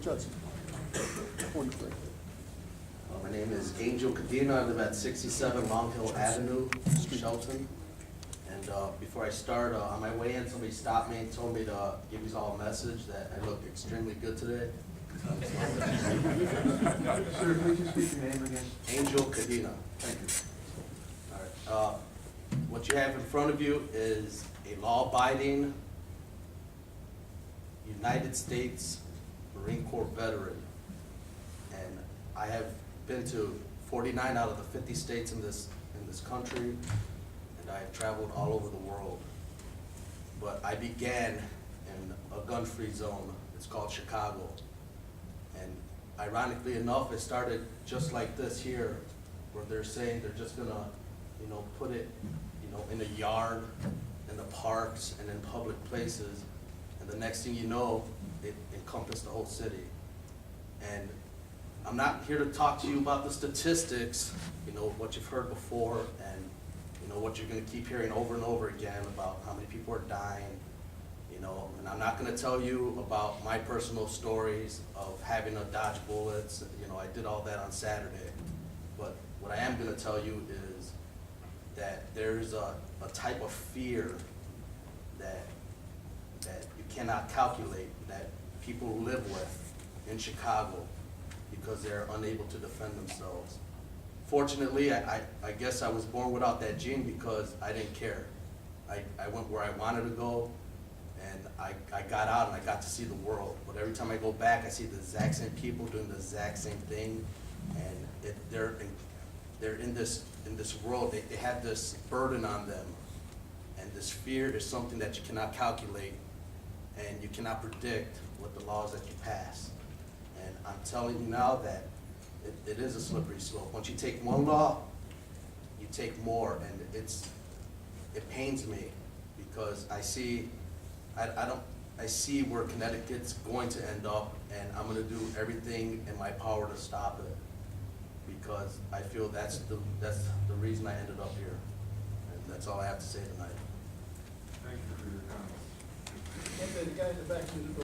Judson. 43. My name is Luis Cadena. I live at 67 Long Hill Avenue, Shelton. And before I start, on my way in, somebody stopped me and told me to give you all a message that I look extremely good today. Sir, please just state your name again. Angel Cadena. Thank you. All right. What you have in front of you is a law-abiding United States Marine Corps veteran. And I have been to 49 out of the 50 states in this country, and I have traveled all over the world. But I began in a gun-free zone. It's called Chicago. And ironically enough, it started just like this here, where they're saying they're just gonna, put it, in a yard, in the parks, and in public places. And the next thing you know, it encompassed the whole city. And I'm not here to talk to you about the statistics, what you've heard before, and what you're gonna keep hearing over and over again about how many people are dying, and I'm not gonna tell you about my personal stories of having to dodge bullets. I did all that on Saturday. But what I am gonna tell you is that there's a type of fear that you cannot calculate, that people live with in Chicago because they're unable to defend themselves. Fortunately, I guess I was born without that gene because I didn't care. I went where I wanted to go, and I got out and I got to see the world. But every time I go back, I see the exact same people doing the exact same thing, and they're in this world. They have this burden on them, and this fear is something that you cannot calculate, and you cannot predict what the laws that you pass. And I'm telling you now that it is a slippery slope. Once you take one law, you take more, and it pains me because I see where Connecticut's going to end up, and I'm going to do everything in my power to stop it because I feel that's the reason I ended up here, and that's all I have to say tonight. Thank you for your comments. Okay, the guy in the back.